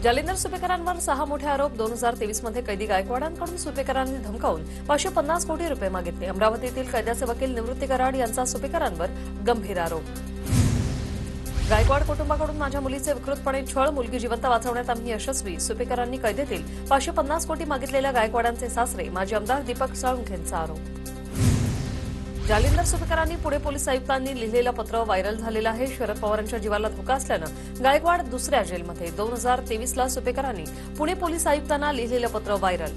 जालिंदर सुपेकरांवर 6 मोठे आरोप 2023 मध्ये कैदी गायकवाडांकडून सुपेकरांनी धमकावून 550 कोटी रुपये मागितले। अमरावतीतील कैद्याचे वकील निवृत्ती कराड यांचा सुपेकरांवर गंभीर आरोप। गायकवाड कुटुंबाकडून माझ्या मुलीचे विकृतपणे छळ, मुलगी जिवंत वाचवण्यात आम्ही यशस्वी। सुपेकरांनी कैदेतील 550 कोटी मागितलेल्या गायकवाडांचे सासरे माजी आमदार दीपक साळुंखेंचा आरोप। जालिंदर सुपेकरांनी पुणे पोलीस आयुक्तांनी लिहिलेलं पत्र व्हायरल झालेलं आहे। शरद पवारांच्या जीवाला धोका असल्यानं गायकवाड दुसऱ्या जेलमध्ये। 2023ला सुपेकरांनी पुणे पोलीस आयुक्तांना लिहिलेलं पत्र व्हायरल।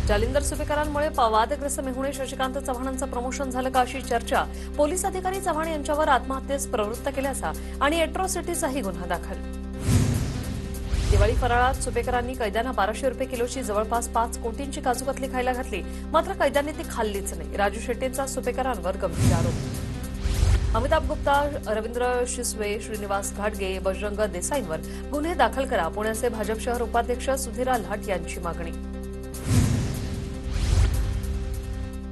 जालिंदर सुपेकरांमुळे वादग्रस्त मेहुणे शशिकांत चव्हाणांचं प्रमोशन झालं का अशी चर्चा। पोलीस अधिकारी चव्हाण यांच्यावर आत्महत्येस प्रवृत्त केल्याचा आणि एट्रॉसिटीचाही गुन्हा दाखल। दिवाळी फराळात सुपेकरांनी कैद्यांना 1200 रुपये किलोची जवळपास 5 कोटींची काजू कतली खायला घातली, मात्र कैद्यांनी ती खाल्लीच नाही। राजू शेट्टींचा सुपेकरांवर गंभीर आरोप। अमिताभ गुप्ता, रवींद्र शिसवे, श्रीनिवास घाटगे, बजरंग देसाईंवर गुन्हे दाखल करा, पुण्याचे भाजप शहर उपाध्यक्ष सुधीर लाट यांची मागणी।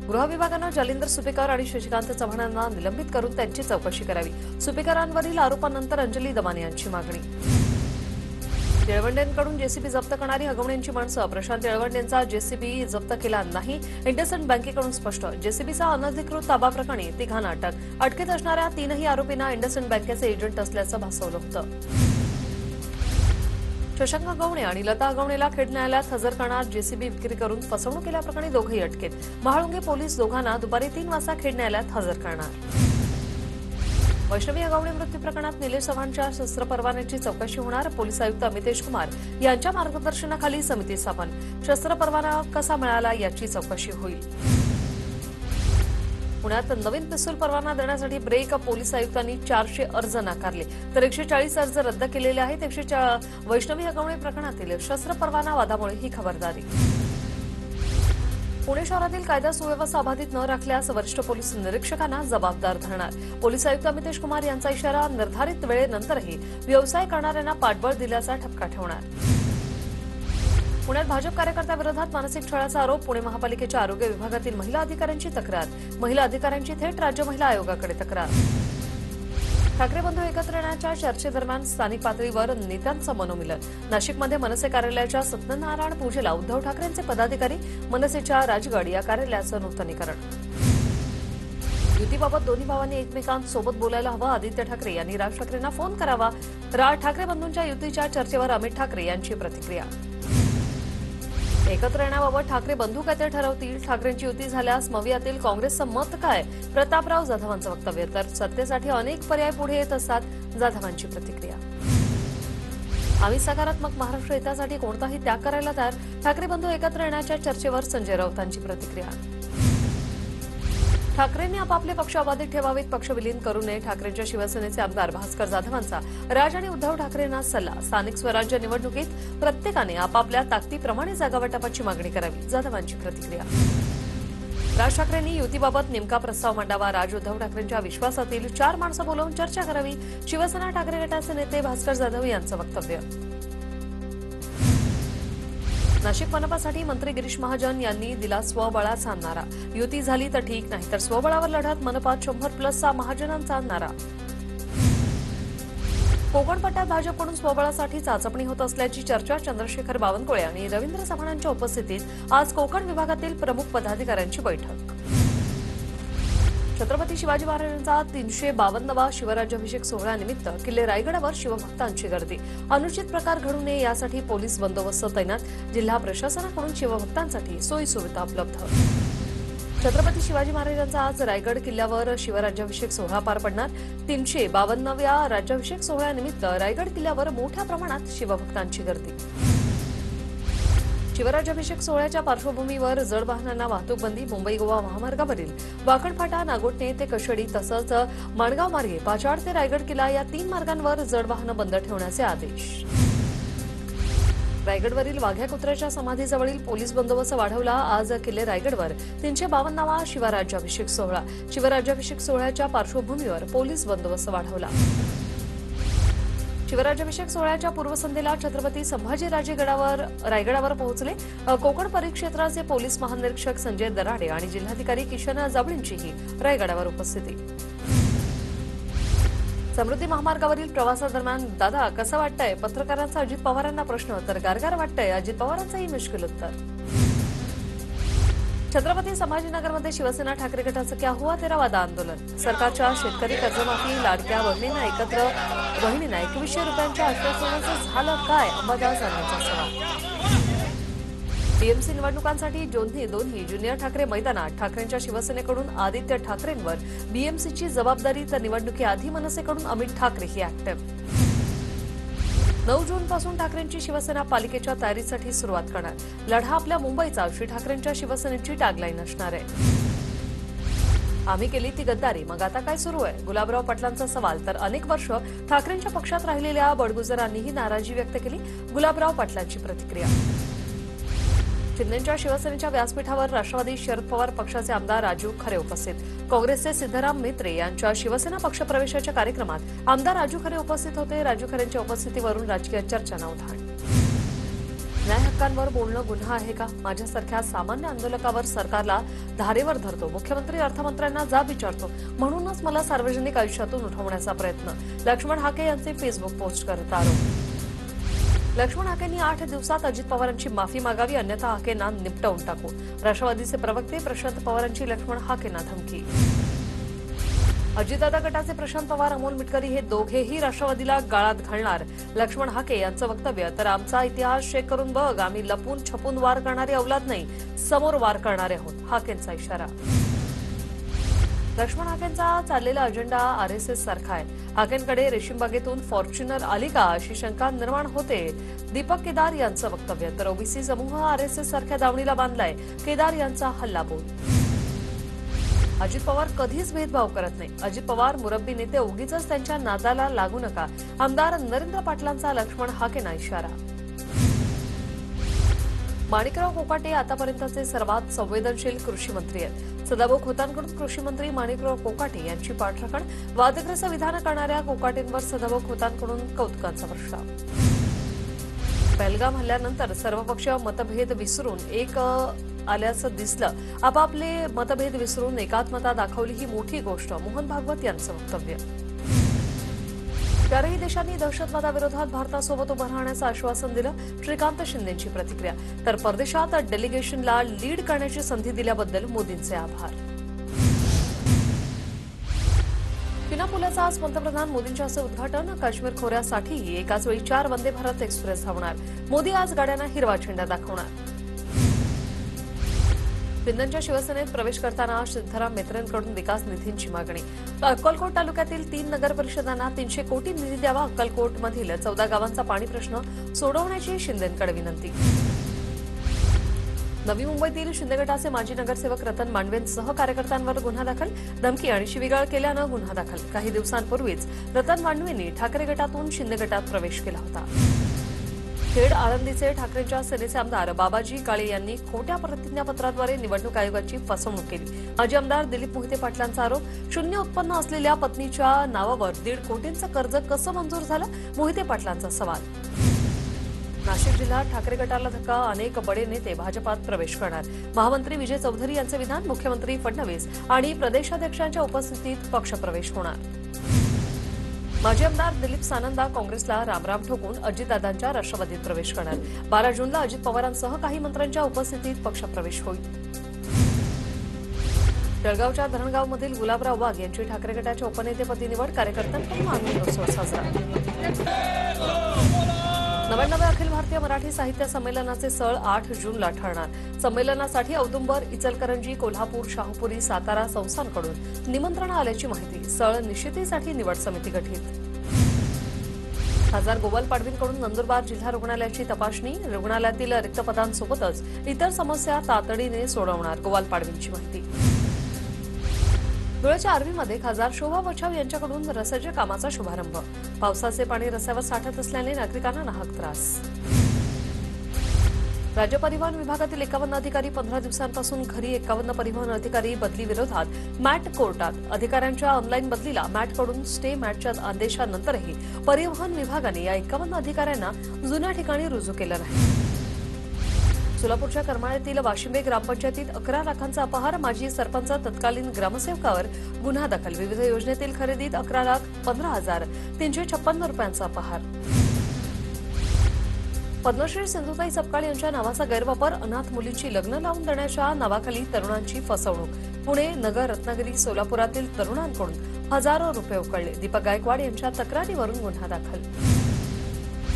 गृह विभागानं जालिंदर सुपेकर आणि शशिकांत चव्हाणांना निलंबित करून त्यांची चौकशी करावी। सुपेकरांवरील आरोपांनंतर अंजली दमाने यांची मागणी। येळवंडेंकडून जेसीबी जप्त करणारी हगवण्यांची माणसं। प्रशांत येळवंडेंचा जेसीबी जप्त केला नाही, इंडसइंड बँकेकडून स्पष्ट। जेसीबीचा अनधिकृत ताबा प्रकरणी तिघांना अटक। अटकेत असणाऱ्या 3ही आरोपींना इंडसइंड बँकेचे एजंट असल्याचं भासवलं होतं। शशांक हगवणे आणि लता हगवणेला खेड न्यायालयात हजर करणार। जेसीबी विक्री करून फसवणूक केल्याप्रकरणी दोघंही अटकेत। महाळुंगे पोलीस दोघांना दुपारी 3 वाजता खेड न्यायालयात हजर करणार। वैष्णवी हगवणे मृत्यू प्रकरणात निलेश चव्हाणच्या शस्त्र परवान्याची चौकशी होणार। पोलीस आयुक्त अमितेश कुमार यांच्या मार्गदर्शनाखाली समिती स्थापन। शस्त्र परवाना कसा मिळाला याची चौकशी होईल। पुण्यात नवीन पिस्तूल परवाना देण्यासाठी ब्रेक। पोलीस आयुक्तांनी 400 अर्ज नाकारले, तर 140 अर्ज रद्द केलेले आहेत। वैष्णवी हगवणे प्रकरणातील शस्त्र परवाना वादामुळे ही खबरदारी। पुणे शहरातील कायदा सुव्यवस्था अबाधित न राखल्यास वरिष्ठ पोलीस निरीक्षकांना जबाबदार धरणार। पोलीस आयुक्त अमितेश कुमार यांचा इशारा। निर्धारित वेळेनंतरही व्यवसाय करणाऱ्यांना पाठबळ दिल्याचा ठपका ठेवणार। पुण्यात भाजप कार्यकर्त्याविरोधात मानसिक छळाचा आरोप। पुणे महापालिकेच्या आरोग्य विभागातील महिला अधिकाऱ्यांची तक्रार। महिला अधिकाऱ्यांची थेट राज्य महिला आयोगाकडे तक्रार। ठाकरे बंधू एकत्र येण्याच्या चर्चेदरम्यान स्थानिक पातळीवर नेत्यांचं मनोमिलन। नाशिकमध्ये मनसे कार्यालयाच्या सत्यनारायण पूजेला उद्धव ठाकरेंचे पदाधिकारी। मनसेच्या राजगड या कार्यालयाचं नूतनीकरण। युतीबाबत दोन्ही भावांनी एकमेकांसोबत बोलायला हवं। आदित्य ठाकरे यांनी राज ठाकरेंना फोन करावा। ठाकरे बंधूंच्या युतीच्या चर्चेवर अमित ठाकरे यांची प्रतिक्रिया। एकत्र येण्याबाबत ठाकरे बंधू काय ते ठरवतील। ठाकरेंची युती झाल्यास मवियातील काँग्रेसचं मत काय? प्रतापराव जाधवांचं वक्तव्य। तर सत्तेसाठी अनेक पर्याय पुढे येत असतात, जाधवांची प्रतिक्रिया। आम्ही सकारात्मक महाराष्ट्र हितासाठी कोणताही त्याग करायला तयार। ठाकरे बंधू एकत्र येण्याच्या चर्चेवर संजय राऊतांची प्रतिक्रिया। ठाकरेंनी आपापले पक्ष अबाधित ठेवावेत, पक्ष विलीन करू नये। ठाकरेंच्या शिवसेनेचे आमदार भास्कर जाधवांचा राज आणि उद्धव ठाकरेंना सल्ला। स्थानिक स्वराज्य निवडणुकीत प्रत्येकाने आपापल्या ताकदीप्रमाणे जागावाटपाची मागणी करावी, जाधवांची प्रतिक्रिया। राज ठाकरेंनी युतीबाबत नेमका प्रस्ताव मांडावा। राज उद्धव ठाकरेंच्या विश्वासातील 4 माणसं बोलावून चर्चा करावी। शिवसेना ठाकरे गटाचे नेते भास्कर जाधव यांचं वक्तव्य। नाशिक मनपासाठी मंत्री गिरीश महाजन यांनी दिला स्वबळाचा नारा। युती झाली तर ठीक, नाही तर स्वबळावर लढत। मनपात 100+चा महाजनांचा नारा। कोकण पट्ट्यात भाजपकडून स्वबळासाठी चाचपणी होत असल्याची चर्चा। चंद्रशेखर बावनकुळे आणि रवींद्र चव्हाणांच्या उपस्थितीत आज कोकण विभागातील प्रमुख पदाधिकाऱ्यांची बैठक। छत्रपती शिवाजी महाराजांचा 352वा शिवराज्याभिषेक सोहळ्यानिमित्त किल्ले रायगडावर शिवभक्तांची गर्दी। अनुचित प्रकार घडू नये यासाठी पोलीस बंदोबस्त तैनात। जिल्हा प्रशासनाकडून शिवभक्तांसाठी सोयीसुविधा उपलब्ध। छत्रपती शिवाजी महाराजांचा आज रायगड किल्ल्यावर शिवराज्याभिषेक सोहळा पार पडणार। 352व्या राज्याभिषेक सोहळ्यानिमित्त रायगड किल्ल्यावर मोठ्या प्रमाणात शिवभक्तांची गर्दी। शिवराज्याभिषेक सोहळ्याच्या पार्श्वभूमीवर जड वाहनांना वाहतूक बंदी। मुंबई गोवा महामार्गावरील वाकड फाटा, नागोठणे ते कशेडी तसंच माणगाव मार्गे पाचाड ते रायगड किल्ला या 3 मार्गांवर जड वाहनं बंद ठेवण्याचे आदेश। रायगडवरील वाघ्या कुत्र्याच्या समाधीजवळील पोलीस बंदोबस्त वाढवला। आज किल्ले रायगडवर 352वा शिवराज्याभिषेक सोहळा। शिवराज्याभिषेक सोहळ्याच्या पार्श्वभूमीवर पोलीस बंदोबस्त वाढवला। शिवराज्याभिषेक सोहळ्याच्या पूर्वसंध्येला छत्रपती संभाजीराजे रायगडावर पोहोचले। कोकण परिक्षेत्राचे पोलीस महानिरीक्षक संजय दराडे आणि जिल्हाधिकारी किशन जावळींचीही रायगडावर उपस्थिती। समृद्धी महामार्गावरील प्रवासादरम्यान दादा कसं वाटतंय? पत्रकारांचा अजित पवारांना प्रश्न, तर गारगार वाटतंय अजित पवारांचंही मुश्किल उत्तर. छत्रपती संभाजीनगरमध्ये शिवसेना ठाकरे गटाचं क्या हुआ तेरा वादा आंदोलन. सरकारच्या शेतकरी कर्जमाफी, लाडक्या बहिणींना 2100 रुपयांच्या आश्वासनाचं झालं काय? अंबादास दानवेंचा सवाल. टीएमसी निवडणुकांसाठी दोन्ही ज्युनियर ठाकरे मैदानात. ठाकरेंच्या शिवसेनेकडून आदित्य ठाकरेंवर बीएमसीची जबाबदारी, तर निवडणुकीआधी मनसेकडून अमित ठाकरेही ऍक्टिव्ह. 9 जूनपासून ठाकरेंची शिवसेना पालिकेच्या तयारीसाठी सुरुवात करणार. लढा आपल्या मुंबईचा, अशी ठाकरेंच्या शिवसेनेची टॅगलाईन असणार आहे. आम्ही केली ती गद्दारी, मग आता काय सुरू आहे? गुलाबराव पाटलांचा सवाल. तर अनेक वर्ष ठाकरेंच्या पक्षात राहिलेल्या बडगुजरांनीही नाराजी व्यक्त केली. गुलाबराव पाटलांची प्रतिक्रिया. शिंदेच्या शिवसेनेच्या व्यासपीठावर राष्ट्रवादी शरद पवार पक्षाचे आमदार राजू खरे उपस्थित. काँग्रेसचे सिद्धराम म्हेत्रे यांच्या शिवसेना पक्षप्रवेशाच्या कार्यक्रमात आमदार राजू खरे उपस्थित होते. राजू खरेंच्या उपस्थितीवरून राजकीय चर्चांना उधाण. न्याय हक्कांवर बोलणं गुन्हा आहे का? माझ्यासारख्या सामान्य आंदोलकावर सरकारला धारेवर धरतो. मुख्यमंत्री अर्थमंत्र्यांना जाब विचारतो. म्हणूनच मला सार्वजनिक आयुष्यातून उठवण्याचा प्रयत्न. लक्ष्मण हाके यांचे फेसबुक पोस्ट करत आरोप. लक्ष्मण हाकेंनी 8 दिवसात अजित पवारांची माफी मागावी, अन्यथा हाकेंना निपटवून टाकू. राष्ट्रवादीचे प्रवक्ते प्रशांत पवारांची लक्ष्मण हाकेंना धमकी. अजितदादा गटाचे प्रशांत पवार, अमोल मिटकरी हे दोघेही राष्ट्रवादीला गाळात घालणार. लक्ष्मण हाके यांचं वक्तव्य. तर आमचा इतिहास चेक करून बघ, आम्ही लपून छपून वार करणारे अवलाद नाही, समोर वार करणारे आहोत. हाकेंचा इशारा. लक्ष्मण हाकेंचा चाललेला अजेंडा आरएसएस सारखा आहे. हाकेंकडे रेशीमबागेतून फॉर्च्युनर आली का, अशी शंका निर्माण होते. दीपक केदार यांचं वक्तव्य. तर ओबीसी समूह आरएसएस सारख्या दावणीला बांधलाय. केदार यांचा हल्लाबोल. अजित पवार कधीच भेदभाव करत नाही. अजित पवार मुरब्बी नेते, उगीच त्यांच्या नादाला लागू नका. आमदार नरेंद्र पाटलांचा लक्ष्मण हाकेंना इशारा. माणिकराव कोकाटे आतापर्यंतचे सर्वात संवेदनशील कृषी मंत्री आहेत. सदाभाऊ खोतांकडून कृषी मंत्री माणिकराव कोकाटे यांची पाठराखण. वादग्रस्त विधानं करणाऱ्या कोकाटेंवर सदाभाऊ खोतांकडून कौतुकाचा वर्षाव. पहलगाम हल्ल्यानंतर सर्वपक्षीय मतभेद विसरून एक आल्याचं दिसलं. आपापले मतभेद विसरून एकात्मता दाखवली ही मोठी गोष्ट. मोहन भागवत यांचं वक्तव्य. 4ही देशांनी दहशतवादाविरोधात भारतासोबत उभं राहण्याचं आश्वासन दिलं. श्रीकांत शिंदेंची प्रतिक्रिया. तर परदेशात डेलिगेशनला लीड करण्याची संधी दिल्याबद्दल मोदींचे आभार. पिना पुलाचं आज पंतप्रधान मोदींच्या हस्ते उद्घाटन. काश्मीर खोऱ्यासाठीही एकाच वेळी 4 वंदे भारत एक्सप्रेस धावणार. मोदी आज गाड्यांना हिरवा झेंडा दाखवणार. शिंदेच्या शिवसेनेत प्रवेश करताना सिद्धराम म्हेत्रेंकडून विकास निधींची मागणी. अक्कलकोट तालुक्यातील 3 नगर परिषदांना 300 कोटी निधी द्यावा. अक्कलकोटमधील 14 गावांचा पाणी प्रश्न सोडवण्याची शिंदेंकडे विनंती. नवी मुंबईतील शिंदे गटाचे माजी नगरसेवक रतन मांडवेंसह कार्यकर्त्यांवर गुन्हा दाखल. धमकी आणि शिवीगाळ केल्यानं गुन्हा दाखल. काही दिवसांपूर्वीच रतन मांडवेंनी ठाकरे गटातून शिंदे गटात प्रवेश केला होता. खेड आळंदीचे ठाकरेंच्या सेनेचे आमदार बाबाजी काळे यांनी खोट्या प्रतिज्ञापत्राद्वारे निवडणूक आयोगाची फसवणूक केली. माजी आमदार दिलीप मोहिते पाटलांचा आरोप. शून्य उत्पन्न असलेल्या पत्नीच्या नावावर 1.5 कोटींचं कर्ज कसं मंजूर झालं? मोहिते पाटलांचा सवाल. नाशिक जिल्ह्यात ठाकरे गटाला धक्का. अनेक बडे नेते भाजपात प्रवेश करणार. महामंत्री विजय चौधरी यांचे विधान. मुख्यमंत्री फडणवीस आणि प्रदेशाध्यक्षांच्या उपस्थितीत पक्षप्रवेश होणार. माजी आमदार दिलीप सानंदा काँग्रेसला रामराम ठोकून अजितदादांच्या राष्ट्रवादीत प्रवेश करणार. 12 जूनला अजित पवारांसह काही मंत्र्यांच्या उपस्थितीत पक्षप्रवेश होईल. जळगावच्या धरणगावमधील गुलाबराव वाघ यांची ठाकरे गटाच्या उपनेतेपदी निवड. कार्यकर्त्यांकडून आनंदोत्सव साजरा. 99 अखिल भारतीय मराठी साहित्य संमेलनाचे सळ 8 जूनला ठरणार. संमेलनासाठी औदुंबर, इचलकरंजी, कोल्हापूर, शाहूपुरी, सातारा संस्थांकडून निमंत्रण आल्याची माहिती. सळ निश्चितीसाठी निवड समिती गठीत. खासदार गोपाल पाडवींकडून नंदुरबार जिल्हा रुग्णालयाची तपासणी. रुग्णालयातील रिक्त पदांसोबतच इतर समस्या तातडीने सोडवणार. गोपाल पाडवींची माहिती. धुळ्याच्या आर्वीमध्ये खासदार शोभा बच्छाव यांच्याकडून रस्त्याच्या कामाचा शुभारंभ. पावसाचे पाणी रस्त्यावर साठत असल्याने नागरिकांना नाहक त्रास. राज्य परिवहन विभागातील 51 अधिकारी 15 दिवसांपासून घरी. 51 परिवहन अधिकारी बदली विरोधात मॅट कोर्टात. अधिकाऱ्यांच्या ऑनलाईन बदलीला मॅटकडून स्टे. मॅटच्या आदेशानंतरही परिवहन विभागाने या 51 अधिकाऱ्यांना जुन्या ठिकाणी रुजू केलं नाही. सोलापूरच्या करमाळ्यातील वाशिंबे ग्रामपंचायतीत 11 लाखांचा अपहार, माजी सरपंच तत्कालीन ग्रामसेवकावर गुन्हा दाखल. विविध योजनेतील खरेदीत 11,15,356 रुपयांचा अपहार. पद्मश्री सिंधुताई सपकाळ यांच्या नावाचा गैरवापर, अनाथ मुलींची लग्न लावून देण्याच्या नावाखाली तरुणांची फसवणूक. पुणे, नगर, रत्नागिरी, सोलापुरातील तरुणांकडून हजारो रुपये उकळले. दीपक गायकवाड यांच्या तक्रारीवरून गुन्हा दाखल.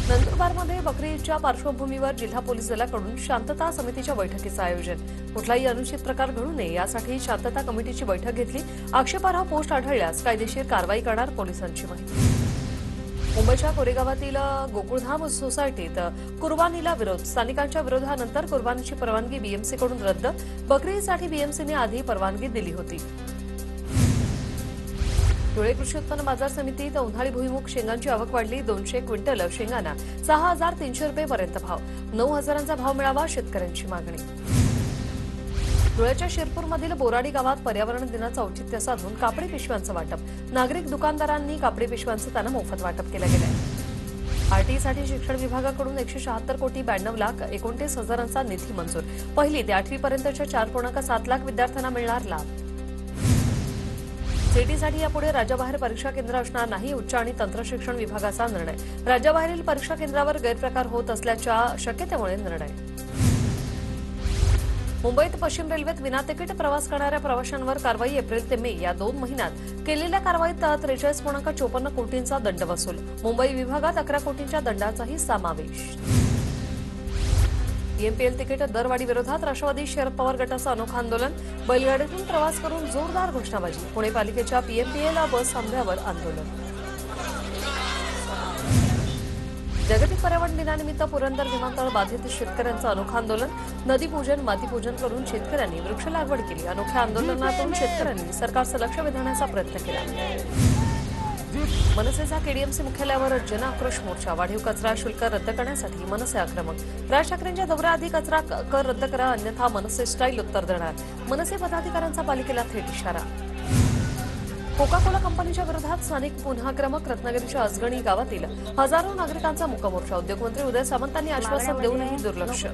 नंदुरबारमध्ये बकरी ईदच्या पार्श्वभूमीवर जिल्हा पोलीस दलाकडून शांतता समितीच्या बैठकीचं आयोजन. कुठलाही अनुचित प्रकार घडू नये यासाठी शांतता कमिटीची बैठक घेतली. आक्षेपार्ह पोस्ट आढळल्यास कायदेशीर कारवाई करणार पोलिसांची माहिती. मुंबईच्या कोरेगावातील गोकुळधाम सोसायटीत कुर्बानीला विरोध. स्थानिकांच्या विरोधानंतर कुर्बानीची परवानगी बीएमसीकडून रद्द. बकरी ईदसाठी बीएमसीने आधी परवानगी दिली होती. धुळे कृषी उत्पन्न बाजार समितीत उन्हाळी भुईमुग शेंगांची आवक वाढली. 200 क्विंटल शेंगांना 6,300 रुपयेपर्यंत भाव. 9,000चा भाव मिळावा, शेतकऱ्यांची मागणी. धुळ्याच्या शिरपूरमधील बोराडी गावात पर्यावरण दिनाचं औचित्य साधून कापडी पिशव्यांचं वाटप. नागरिक दुकानदारांनी कापडी पिशव्यांचं त्यांना मोफत वाटप केलं गेलंय. आरटीईसाठी शिक्षण विभागाकडून 176 कोटी 92 लाख 29,000चा निधी मंजूर. 1ली ते 8वी पर्यंतच्या 4.7 लाख विद्यार्थ्यांना मिळणार लाभ. सीईटीसाठी यापुढे राज्याबाहेर परीक्षा केंद्र असणार नाही. उच्च आणि तंत्र शिक्षण विभागाचा निर्णय. राज्याबाहेरील परीक्षा केंद्रावर गैरप्रकार होत असल्याच्या शक्यतेमुळे निर्णय. मुंबईत पश्चिम रेल्वेत विनातिकीट प्रवास करणाऱ्या प्रवाशांवर कारवाई. एप्रिल ते मे या 2 महिन्यात केलेल्या कारवाईत 43.54 कोटींचा दंड वसूल. मुंबई विभागात 11 कोटींच्या दंडाचाही समावेश. पीएमपीएल तिकीट दरवाढी विरोधात राष्ट्रवादी शरद पवार गटाचं अनोखं आंदोलन. बैलगाडीतून प्रवास करून जोरदार घोषणाबाजी. पुणे पालिकेच्या पीएमपीएल बस थांब्यावर आंदोलन. जागतिक पर्यावरण दिनानिमित्त पुरंदर विमानतळ बाधित शेतकऱ्यांचं अनोखं आंदोलन. नदीपूजन, मातीपूजन करून शेतकऱ्यांनी वृक्ष लागवड केली. अनोख्या आंदोलनातून शेतकऱ्यांनी सरकारचं लक्ष वेधण्याचा प्रयत्न केला. मनसेचा केडीएमसी मुख्यालयावर जनआक्रोश मोर्चा. वाढीव कचरा शुल्क रद्द करण्यासाठी मनसे आक्रमक. राज ठाकरेंच्या दौऱ्याआधी कचरा कर रद्द करा, अन्यथा मनसे स्टाईल उत्तर देणार. मनसे पदाधिकाऱ्यांचा पालिकेला थेट इशारा. कोका कोला कंपनीच्या विरोधात स्थानिक पुन्हा आक्रमक. रत्नागिरीच्या अजगणी गावातील हजारो नागरिकांचा मुकमोर्चा. उद्योगमंत्री उदय सामंतांनी आश्वासन देऊनही दुर्लक्ष.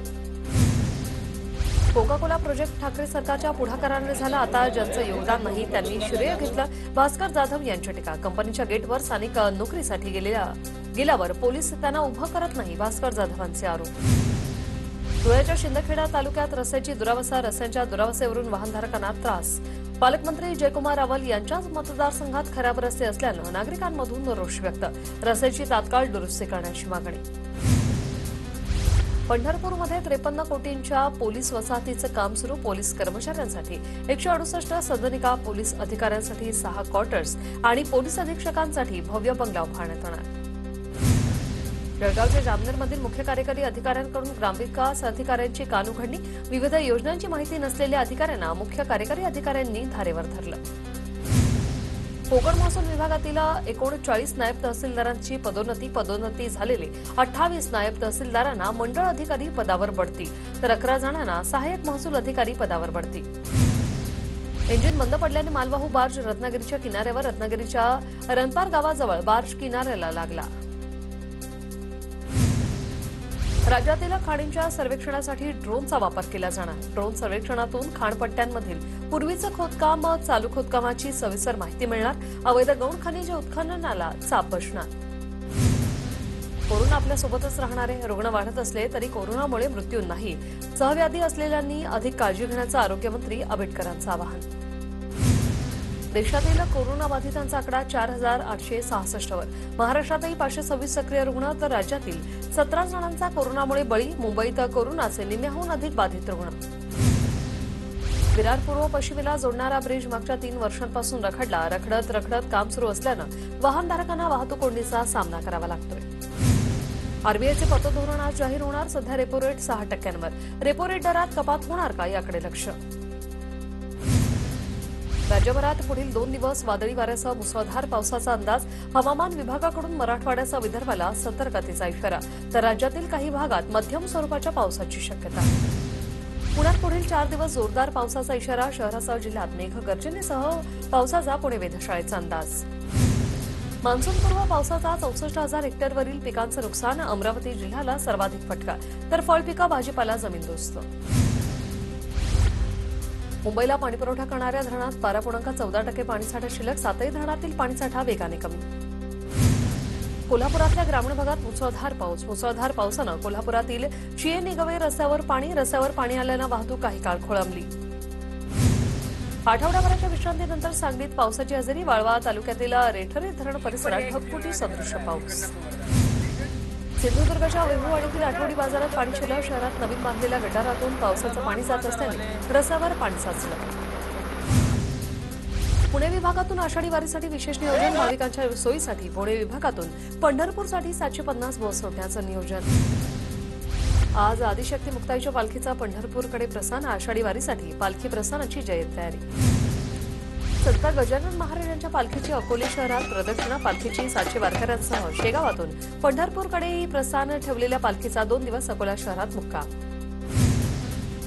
कोका कोला प्रोजेक्ट ठाकरे सरकारच्या पुढाकाराने झाला. आता ज्यांचं योगदान नाही त्यांनी श्रेय घेतलं. भास्कर जाधव यांची टीका. कंपनीच्या गेटवर स्थानिक नोकरीसाठी गेल्यावर पोलीस त्यांना उभं करत नाही. भास्कर जाधवांचे आरोप. धुळ्याच्या शिंदखेडा तालुक्यात रस्त्याची दुरावस्था. रस्त्यांच्या दुरावस्थेवरून वाहनधारकांना त्रास. पालकमंत्री जयकुमार रावल यांच्याच मतदारसंघात खराब रस्ते असल्यानं नागरिकांमधून रोष व्यक्त. रस्त्याची तात्काळ दुरुस्ती करण्याची मागणी. पंढरपूरमध्ये 53 कोटींच्या पोलीस वसाहतीचं काम सुरू. पोलीस कर्मचाऱ्यांसाठी 168 सदनिका, पोलीस अधिकाऱ्यांसाठी 6 क्वार्टर्स आणि पोलीस अधीक्षकांसाठी भव्य बंगला उभारण्यात येणार. जळगावच्या जामनेरमधील मुख्य कार्यकारी अधिकाऱ्यांकडून ग्रामविकास अधिकाऱ्यांची कानउघडणी. विविध योजनांची माहिती नसलेल्या अधिकाऱ्यांना मुख्य कार्यकारी अधिकाऱ्यांनी धारेवर धरलं. कोकण महसूल विभागातील 39 नायब तहसीलदारांची पदोन्नती झालेले 28 नायब तहसीलदारांना मंडळ अधिकारी पदावर बढती, तर 11 जणांना सहाय्यक महसूल अधिकारी पदावर बढती. इंजिन बंद पडल्याने मालवाहू बार्ज रत्नागिरीच्या किनाऱ्यावर. रत्नागिरीच्या रनपार गावाजवळ बार्ज किनाऱ्याला लागला. राज्यातील खाणींच्या सर्वेक्षणासाठी ड्रोनचा वापर केला जाणार. ड्रोन सर्वेक्षणातून खाणपट्ट्यांमधील पूर्वीचं खोदकाम, चालू खोदकामाची सविस्तर माहिती मिळणार. अवैध गौण खनिज उत्खननाला चाप बसणार. कोरोना आपल्यासोबतच राहणारे. रुग्ण वाढत असले तरी कोरोनामुळे मृत्यू नाही. सहव्याधी असलेल्यांनी अधिक काळजी घेण्याचं आरोग्यमंत्री आंबेडकरांचं आवाहन. देशातील कोरोनाबाधितांचा आकडा 4,866 वर. महाराष्ट्रातही 526 सक्रिय रुग्ण, तर राज्यातील 17 जणांचा कोरोनामुळे बळी. मुंबईत कोरोनाचे निम्म्याहून अधिक बाधित रुग्ण. विरार पूर्व पश्चिमेला जोडणारा ब्रिज मागच्या 3 वर्षांपासून रखडला. रखडत काम सुरू असल्यानं वाहनधारकांना वाहतूक कोंडीचा सामना करावा लागतोय. आरबीआयचे पतधोरण आज जाहीर होणार. सध्या रेपो रेट 6%वर. रेपो रेट दरात कपात होणार का, याकडे लक्ष. राज्यभरात पुढील 2 दिवस वादळी वाऱ्यासह मुसळधार पावसाचा अंदाज. हवामान विभागाकडून मराठवाड्याचा विदर्भाला सतर्कतेचा इशारा, तर राज्यातील काही भागात मध्यम स्वरूपाच्या पावसाची शक्यता. पुण्यात पुढील 4 दिवस जोरदार पावसाचा इशारा. शहरासह जिल्ह्यात मेघगर्जनेसह पावसाचा पुणे वेधशाळेचा अंदाज. मान्सूनपूर्व पावसाचा 64,000 हेक्टरवरील पिकांचं नुकसान. अमरावती जिल्ह्याला सर्वाधिक फटका, तर फळपिकं भाजीपाला जमीनदोस्त. मुंबईला पाणीपुरवठा करणाऱ्या धरणात 12.14% पाणीसाठा शिल्लक. सातही धरणातील पाणीसाठा वेगाने कमी. कोल्हापुरातल्या ग्रामीण भागात मुसळधार पाऊस. मुसळधार पावसानं कोल्हापुरातील चिये-निगवे रस्त्यावर पाणी आल्यानं वाहतूक काही काळ खोळंबली. आठवड्याभराच्या विश्रांतीनंतर सांगलीत पावसाची हजेरी. वाळवा तालुक्यातील रेठरे धरण परिसरात ढगफुटी सदृश्य पाऊस. सिंधुदुर्गच्या वैभववाडीतील आठवडी बाजारात पाणी शिरलं. शहरात नवीन बांधलेल्या गटारातून पावसाचं पाणी जात असल्याने रस्त्यावर पाणी साचलं. पुणे विभागातून आषाढी वारीसाठी विशेष नियोजन. भाविकांच्या सोयीसाठी पुणे विभागातून पंढरपूरसाठी 750 बस सोडण्याचं नियोजन. आज आदिशक्ती मुक्ताईच्या पालखीचा पंढरपूरकडे प्रस्थान. आषाढी वारीसाठी पालखी प्रस्थानाची जय्यत तयारी. संत गजानन महाराजांच्या पालखीची अकोले शहरात प्रदक्षिणा. पालखीची 700 वारकऱ्यांसह शेगावातून पंढरपूरकडे प्रस्थान ठेवलेल्या पालखीचा 2 दिवस अकोला शहरात मुक्काम.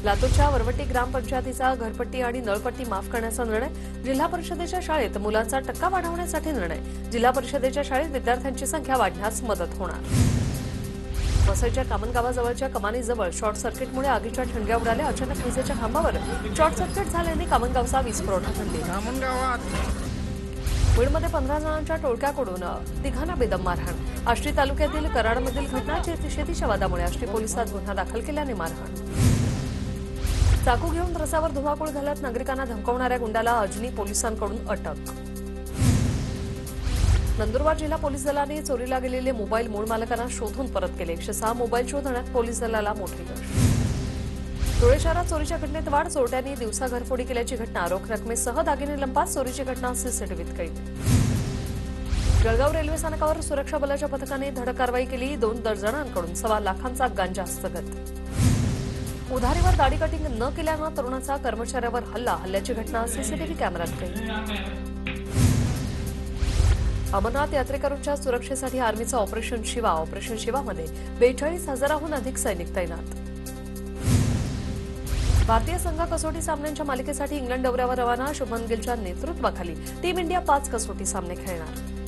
लातूरच्या वरवटी ग्रामपंचायतीचा घरपट्टी आणि नळपट्टी माफ करण्याचा निर्णय. जिल्हा परिषदेच्या शाळेत मुलांचा टक्का वाढवण्यासाठी निर्णय. जिल्हा परिषदेच्या शाळेत विद्यार्थ्यांची संख्या वाढण्यास मदत होणार. वसईच्या कामनगावाजवळच्या कमानीजवळ शॉर्ट सर्किटमुळे आगीच्या ठिणग्या उडाल्या. अचानक विजेच्या खांबावर शॉर्ट सर्किट झाल्याने कामनगावचा वीज पुरवठा खंडित. बीडमध्ये 15 जणांच्या टोळक्याकडून तिघांना बेदम मारहाण. आष्टी तालुक्यातील कराडमधील घटना. शेतीच्या वादामुळे आष्टी पोलिसात गुन्हा दाखल केल्याने मारहाण. चाकू घेऊन रस्त्यावर धुमाकूळ घालत नागरिकांना धमकावणाऱ्या गुंडाला अजनी पोलिसांकडून अटक. नंदुरबार जिल्हा पोलीस दलाने चोरीला गेलेले मोबाईल मूळ मालकांना शोधून परत केले. 106 मोबाईल शोधण्यात पोलीस दलाला मोठे यश. धुळे शहरात चोरीच्या घटनेत वाढ. चोरट्यांनी दिवसा घरफोडी केल्याची घटना. रोख रकमेसह दागिने लंपास. चोरीची घटना सीसीटीव्हीत कैद. जळगाव रेल्वे स्थानकावर सुरक्षा बलाच्या पथकाने धडक कारवाई केली. 2 जणांकडून 1.25 लाखांचा गांजा हस्तगत. उधारीवर दाढी कटिंग न केल्यानं तरुणाचा कर्मचाऱ्यावर हल्ल्याची घटना. सीसीटीव्ही कॅमेऱ्यात कैद. अमरनाथ यात्रेकरूंच्या सुरक्षेसाठी आर्मीचं ऑपरेशन शिवा. ऑपरेशन शिवामध्ये 42,000हून अधिक सैनिक तैनात. भारतीय संघ कसोटी सामन्यांच्या मालिकेसाठी इंग्लंड दौऱ्यावर रवाना. शुभमन गिलच्या नेतृत्वाखाली टीम इंडिया 5 कसोटी सामने खेळणार.